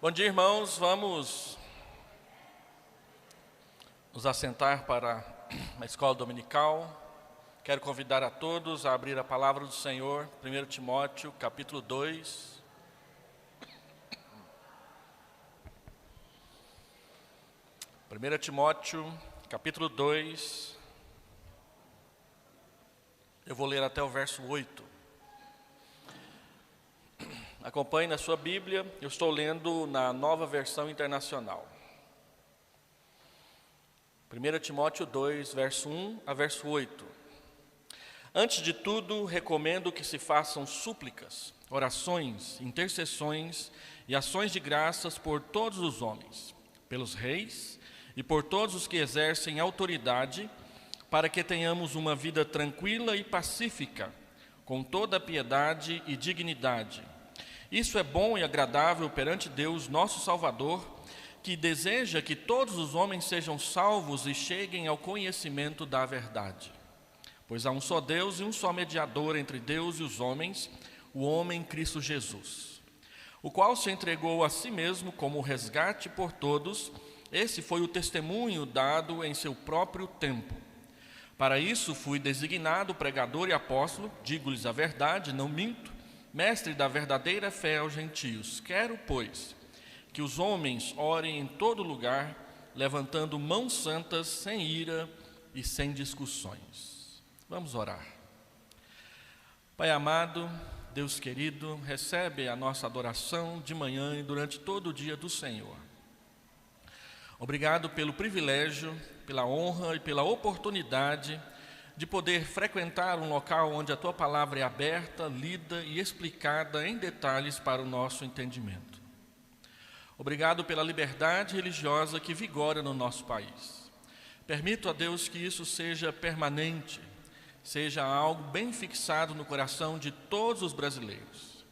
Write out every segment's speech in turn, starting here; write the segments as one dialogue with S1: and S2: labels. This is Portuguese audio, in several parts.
S1: Bom dia, irmãos. Vamos nos assentar para a escola dominical. Quero convidar a todos a abrir a palavra do Senhor, 1 Timóteo, capítulo 2. Capítulo 2. Eu vou ler até o verso 8. Acompanhe na sua Bíblia, eu estou lendo na Nova Versão Internacional. 1 Timóteo 2, verso 1 a verso 8. Antes de tudo, recomendo que se façam súplicas, orações, intercessões e ações de graças por todos os homens, pelos reis e por todos os que exercem autoridade, para que tenhamos uma vida tranquila e pacífica, com toda a piedade e dignidade. Isso é bom e agradável perante Deus, nosso Salvador, que deseja que todos os homens sejam salvos e cheguem ao conhecimento da verdade. Pois há um só Deus e um só mediador entre Deus e os homens, o homem Cristo Jesus, o qual se entregou a si mesmo como resgate por todos. Esse foi o testemunho dado em seu próprio tempo. Para isso fui designado pregador e apóstolo, digo-lhes a verdade, não minto, mestre da verdadeira fé aos gentios. Quero, pois, que os homens orem em todo lugar, levantando mãos santas, sem ira e sem discussões. Vamos orar. Pai amado, Deus querido, recebe a nossa adoração de manhã e durante todo o dia do Senhor. Obrigado pelo privilégio, pela honra e pela oportunidade de poder frequentar um local onde a Tua palavra é aberta, lida e explicada em detalhes para o nosso entendimento. Obrigado pela liberdade religiosa que vigora no nosso país. Permito a Deus que isso seja permanente, seja algo bem fixado no coração de todos os brasileiros.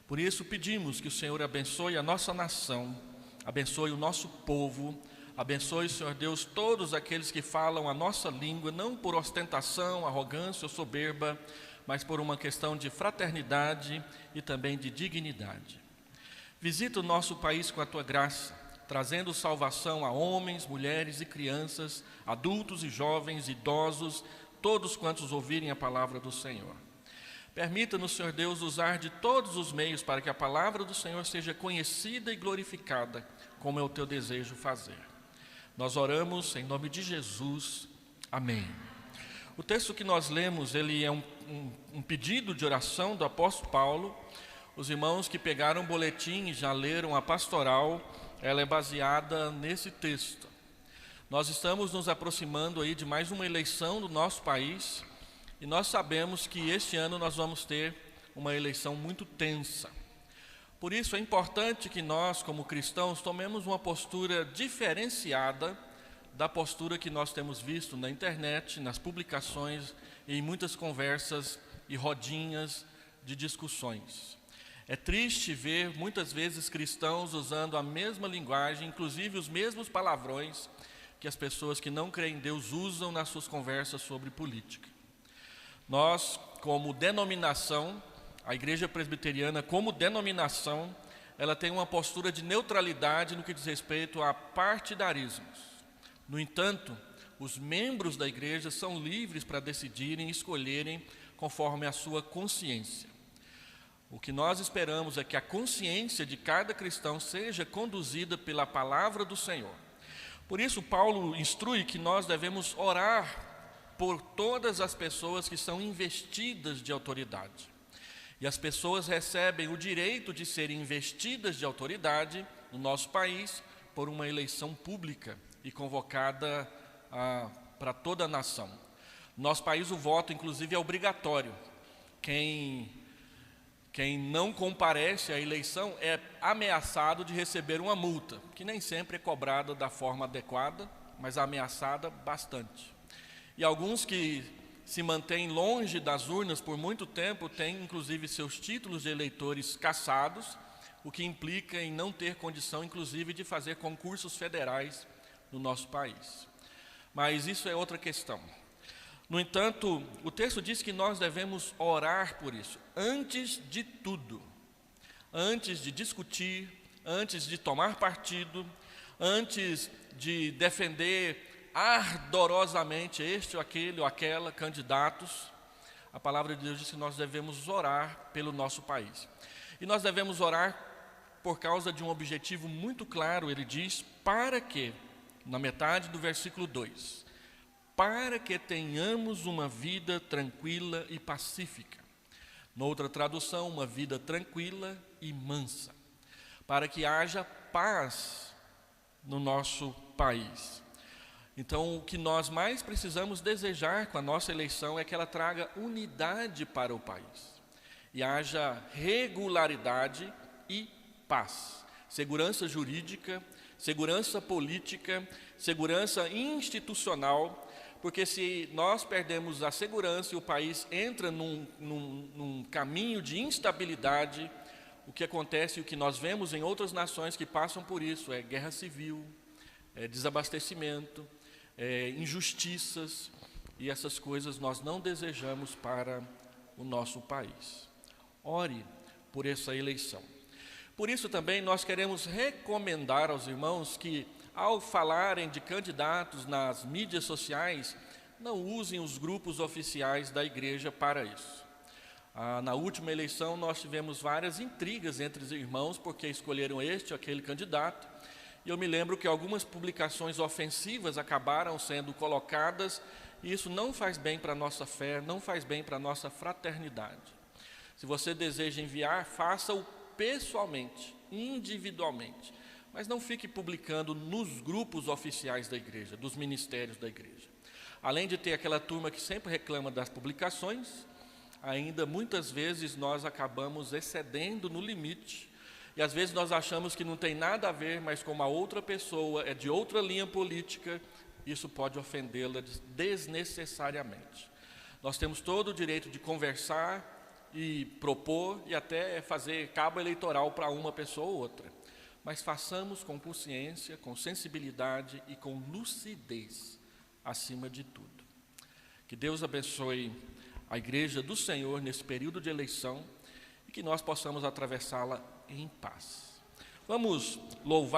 S1: Por isso pedimos que o Senhor abençoe a nossa nação, abençoe o nosso povo, abençoe, Senhor Deus, todos aqueles que falam a nossa língua, não por ostentação, arrogância ou soberba, mas por uma questão de fraternidade e também de dignidade. Visita o nosso país com a Tua graça, trazendo salvação a homens, mulheres e crianças, adultos e jovens, idosos, todos quantos ouvirem a palavra do Senhor. Permita-nos, Senhor Deus, usar de todos os meios para que a palavra do Senhor seja conhecida e glorificada, como é o Teu desejo fazer. Nós oramos em nome de Jesus. Amém. O texto que nós lemos, ele é um pedido de oração do apóstolo Paulo. Os irmãos que pegaram o boletim e já leram a pastoral, ela é baseada nesse texto. Nós estamos nos aproximando aí de mais uma eleição do nosso país, e nós sabemos que este ano nós vamos ter uma eleição muito tensa. Por isso é importante que nós, como cristãos, tomemos uma postura diferenciada da postura que nós temos visto na internet, nas publicações e em muitas conversas e rodinhas de discussões. É triste ver muitas vezes cristãos usando a mesma linguagem, inclusive os mesmos palavrões que as pessoas que não creem em Deus usam nas suas conversas sobre política. Nós, como denominação, a Igreja Presbiteriana, como denominação, ela tem uma postura de neutralidade no que diz respeito a partidarismos. No entanto, os membros da igreja são livres para decidirem e escolherem conforme a sua consciência. O que nós esperamos é que a consciência de cada cristão seja conduzida pela palavra do Senhor. Por isso, Paulo instrui que nós devemos orar por todas as pessoas que são investidas de autoridade. E as pessoas recebem o direito de serem investidas de autoridade no nosso país por uma eleição pública e convocada para toda a nação. No nosso país o voto, inclusive, é obrigatório. Quem não comparece à eleição é ameaçado de receber uma multa, que nem sempre é cobrada da forma adequada, mas ameaçada bastante. E alguns que se mantêm longe das urnas por muito tempo têm, inclusive, seus títulos de eleitores cassados, o que implica em não ter condição, inclusive, de fazer concursos federais no nosso país. Mas isso é outra questão. No entanto, o texto diz que nós devemos orar por isso, antes de tudo. Antes de discutir, antes de tomar partido, antes de defender ardorosamente este ou aquele ou aquela candidatos, a palavra de Deus diz que nós devemos orar pelo nosso país. E nós devemos orar por causa de um objetivo muito claro. Ele diz, para que, na metade do versículo 2, para que tenhamos uma vida tranquila e pacífica. Noutra tradução, uma vida tranquila e mansa, para que haja paz no nosso país. Então, o que nós mais precisamos desejar com a nossa eleição é que ela traga unidade para o país e haja regularidade e paz, segurança jurídica, segurança política, segurança institucional, porque se nós perdemos a segurança e o país entra num caminho de instabilidade, o que acontece e o que nós vemos em outras nações que passam por isso é guerra civil, é desabastecimento, injustiças, e essas coisas nós não desejamos para o nosso país. Ore por essa eleição. Por isso também nós queremos recomendar aos irmãos que, ao falarem de candidatos nas mídias sociais, não usem os grupos oficiais da igreja para isso. Na última eleição nós tivemos várias intrigas entre os irmãos porque escolheram este ou aquele candidato, e eu me lembro que algumas publicações ofensivas acabaram sendo colocadas, e isso não faz bem para a nossa fé, não faz bem para a nossa fraternidade. Se você deseja enviar, faça-o pessoalmente, individualmente, mas não fique publicando nos grupos oficiais da igreja, dos ministérios da igreja. Além de ter aquela turma que sempre reclama das publicações, ainda muitas vezes nós acabamos excedendo no limite, e às vezes nós achamos que não tem nada a ver, mas como a outra pessoa é de outra linha política, isso pode ofendê-la desnecessariamente. Nós temos todo o direito de conversar e propor e até fazer cabo eleitoral para uma pessoa ou outra, mas façamos com consciência, com sensibilidade e com lucidez acima de tudo. Que Deus abençoe a igreja do Senhor nesse período de eleição e que nós possamos atravessá-la em paz. Vamos louvar